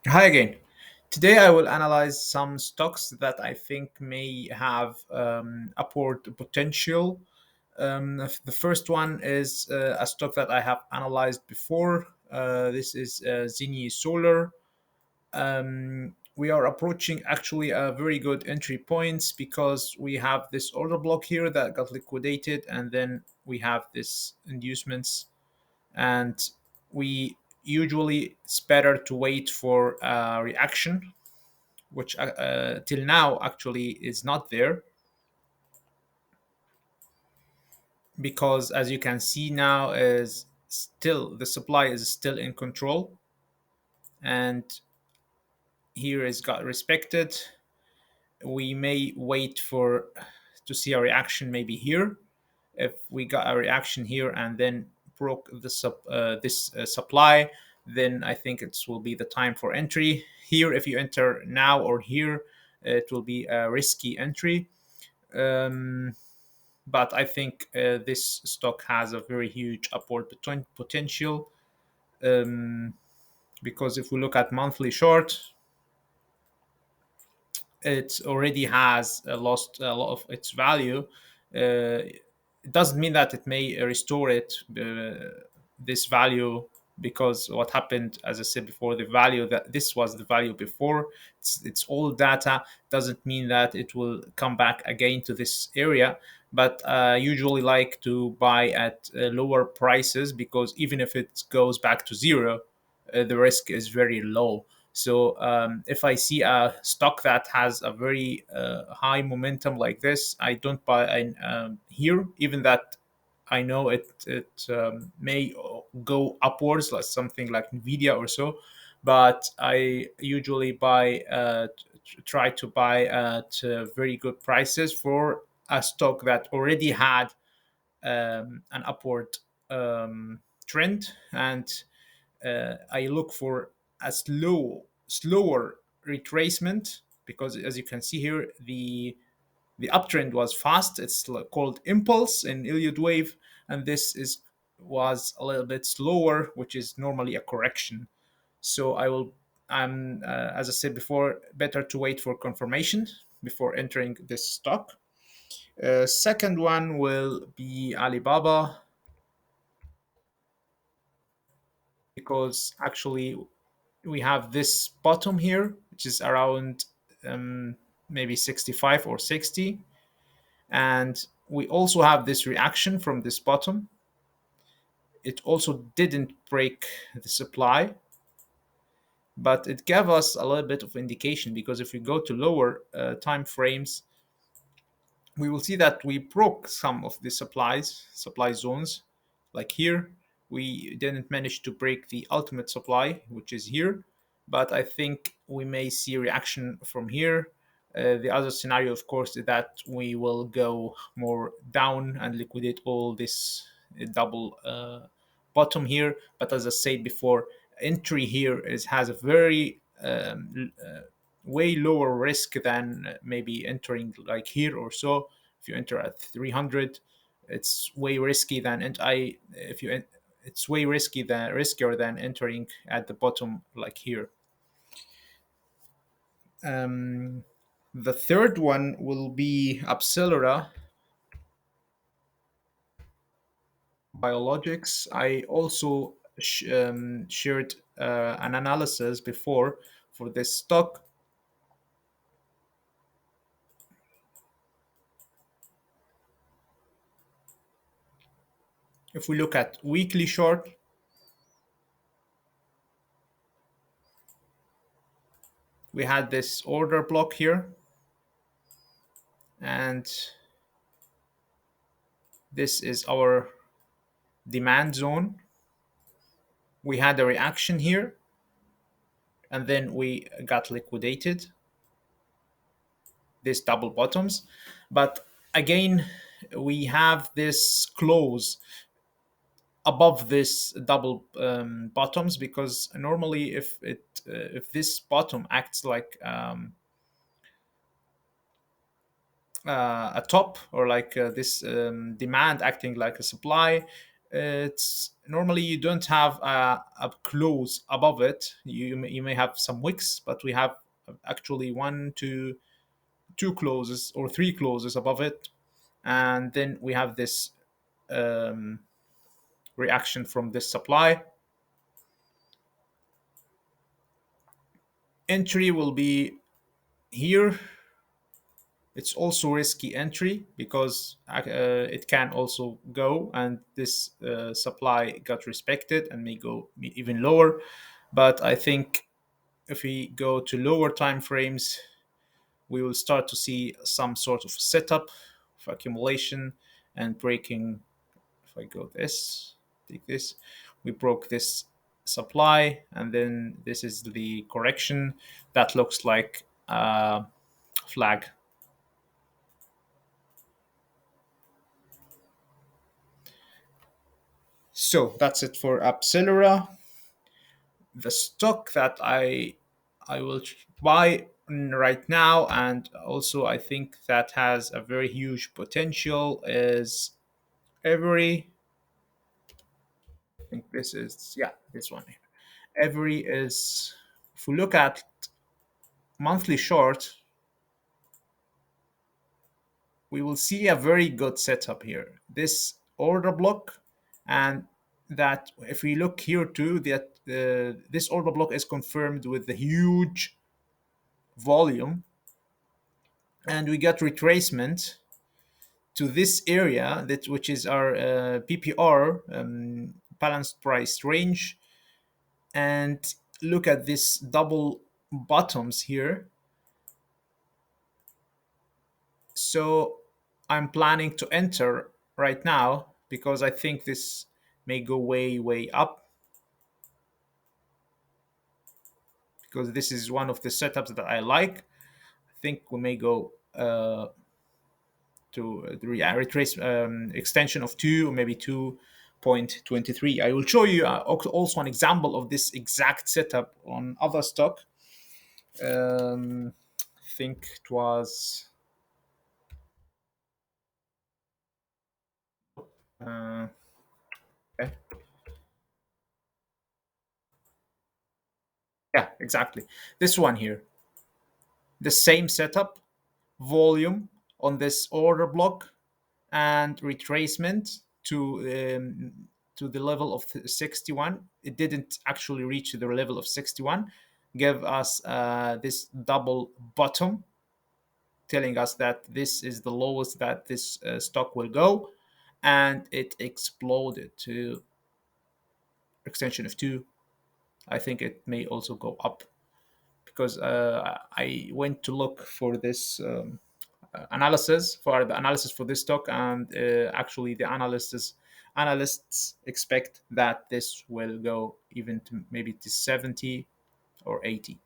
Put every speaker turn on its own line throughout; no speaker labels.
Hi again. Today I will analyze some stocks that I think may have upward potential. The first one is a stock that I have analyzed before. This is Xinyi Solar. We are approaching actually a very good entry points because we have this order block here that got liquidated, and then we have this inducements, and we usually it's better to wait for a reaction, which till now actually is not there, because as you can see now is still the supply is still in control, and here is got respected. We may wait for to see a reaction maybe here. If we got a reaction here and then broke this supply, then I think it will be the time for entry. Here, if you enter now or here, it will be a risky entry. Um, but I think this stock has a very huge upward potential, um, because if we look at monthly short, it already has lost a lot of its value. It doesn't mean that it may restore it this value, because what happened, as I said before, the value that this was the value before. It's all data. Doesn't mean that it will come back again to this area. But I usually like to buy at lower prices, because even if it goes back to zero, the risk is very low. So if I see a stock that has a very high momentum like this, I don't buy here, even that I know it may go upwards, like something like Nvidia or so. But I usually try to buy at very good prices for a stock that already had an upward trend, and I look for a slower retracement, because as you can see here, the uptrend was fast. It's called impulse in Iliad wave, and this is was a little bit slower, which is normally a correction. So I'm as I said before, better to wait for confirmation before entering this stock. Second one will be Alibaba, because actually we have this bottom here, which is around um, maybe 65 or 60. And we also have this reaction from this bottom. It also didn't break the supply, but it gave us a little bit of indication, because if we go to lower time frames, we will see that we broke some of the supply zones. Like here, we didn't manage to break the ultimate supply, which is here, but I think we may see reaction from here. The other scenario, of course, is that we will go more down and liquidate all this double bottom here. But as I said before, entry here has a very way lower risk than maybe entering like here or so. If you enter at 300, it's way risky than and I if you it's way riskier than entering at the bottom like here. Um, the third one will be Abcellera, Biologics. I also shared an analysis before for this stock. If we look at weekly short, we had this order block here, and this is our demand zone. We had a reaction here, and then we got liquidated, these double bottoms. But again, we have this close above this double bottoms, because normally if this bottom acts like a top, or like this demand acting like a supply, It's normally you don't have a close above it. You may have some wicks, but we have actually one, two closes or three closes above it, and then we have this um, reaction from this supply. Entry will be here. It's also risky entry because it can also go, and this supply got respected and may go even lower. But I think if we go to lower time frames, we will start to see some sort of setup of accumulation and breaking. If I go this, take this, we broke this supply, and then this is the correction that looks like a flag. So that's it for Abcellera. The stock that I will buy right now, and also I think that has a very huge potential, is Everi. I think this is, yeah, this one here. Everi is, if we look at monthly short, we will see a very good setup here. This order block, and that if we look here too, that this order block is confirmed with the huge volume, and we got retracement to this area, that which is our PPR, balanced price range, and look at this double bottoms here. So I'm planning to enter right now because I think this may go way up, because this is one of the setups that I like. I think we may go to the retrace extension of 2 or maybe 2.23. I will show you also an example of this exact setup on other stock. I think it was uh, okay. Yeah, exactly, this one here, the same setup, volume on this order block, and retracement to the level of 61. It didn't actually reach the level of 61, give us this double bottom, telling us that this is the lowest that this stock will go, and it exploded to extension of 2. I think it may also go up, because I went to look for this analysis for the analysis for this stock, and actually the analysts expect that this will go even to maybe to 70 or 80.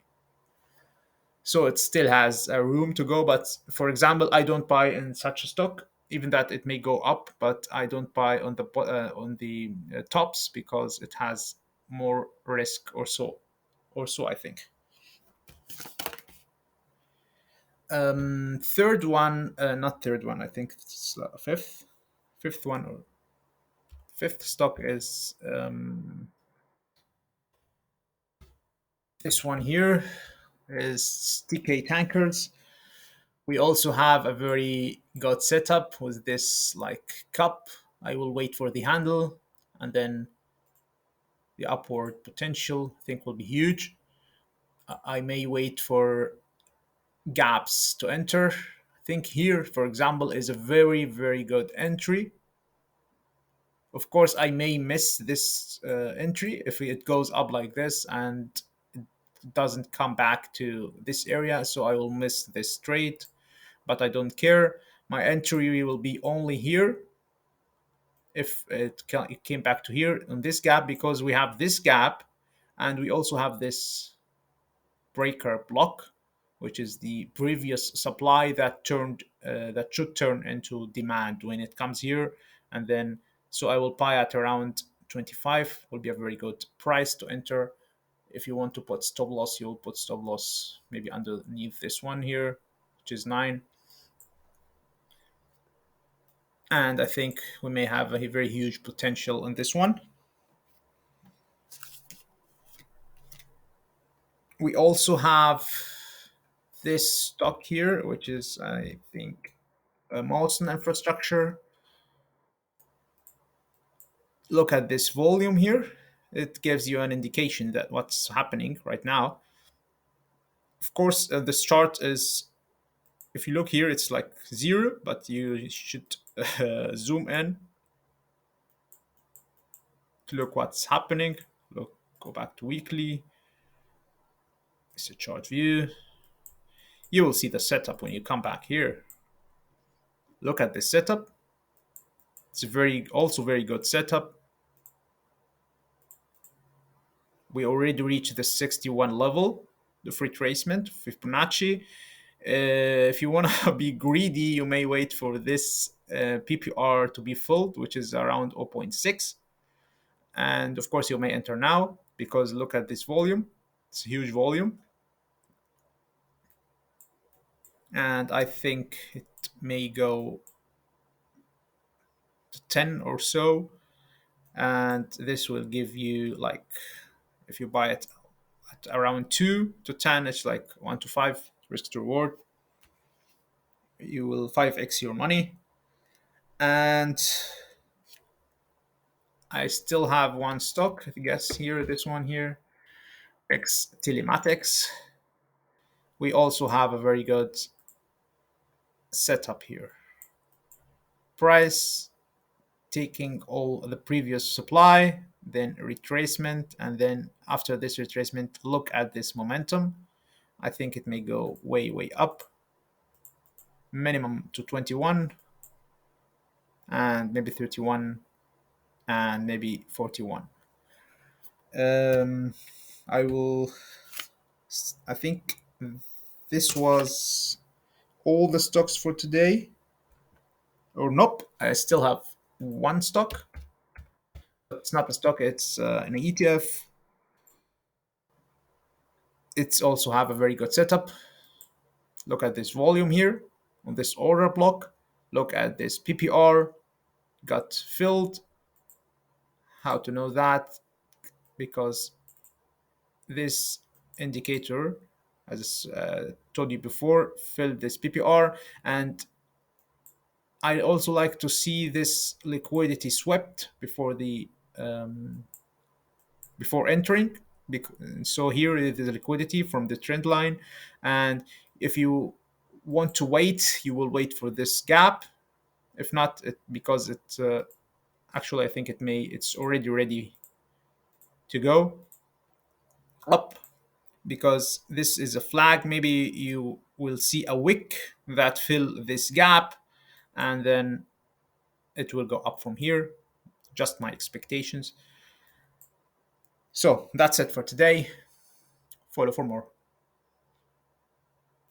So it still has a room to go. But for example, I don't buy in such a stock, even that it may go up, but I don't buy on the tops, because it has more risk, or so I think. Third one, not third one, I think it's fifth one, or fifth stock is this one here, is Teekay tankers. We also have a very good setup with this like cup. I will wait for the handle, and then the upward potential I think will be huge. I may wait for gaps to enter. I think here, for example, is a very good entry. Of course, I may miss this entry if it goes up like this and it doesn't come back to this area, so I will miss this trade, but I don't care. My entry will be only here if it came back to here on this gap, because we have this gap, and we also have this breaker block, which is the previous supply that should turn into demand when it comes here. And then, so I will buy at around 25, will be a very good price to enter. If you want to put stop loss, you'll put stop loss maybe underneath this one here, which is 9. And I think we may have a very huge potential in this one. We also have this stock here, which is, I think, a Mawson Infrastructure. Look at this volume here. It gives you an indication that what's happening right now. Of course, this chart is, if you look here, it's like zero, but you should zoom in to look what's happening. Look, go back to weekly. It's a chart view. You will see the setup when you come back here. Look at this setup. It's a very good setup. We already reached the 61 level, the retracement, Fibonacci. If you want to be greedy, you may wait for this PPR to be filled, which is around zero point 0.6. And of course, you may enter now because look at this volume. It's a huge volume. And I think it may go to 10 or so. And this will give you, like, if you buy it at around 2 to 10, it's like 1 to 5 risk to reward. You will 5x your money. And I still have one stock, I guess here, this one here, Telematics. We also have a very good setup here. Price taking all the previous supply, then retracement, and then after this retracement, look at this momentum. I think it may go way, way up, minimum to 21, and maybe 31, and maybe 41. I will, I think this was all the stocks for today. Or nope, I still have one stock. It's not a stock, it's an ETF. It's also have a very good setup. Look at this volume here on this order block. Look at this PPR got filled. How to know that? Because this indicator, as told you before, filled this PPR. And I also like to see this liquidity swept before the before entering. So here is the liquidity from the trend line, and if you want to wait, you will wait for this gap. If not, because it actually I think it's already ready to go up, because this is a flag. Maybe you will see a wick that fill this gap, and then it will go up from here. Just my expectations. So that's it for today. Follow for more.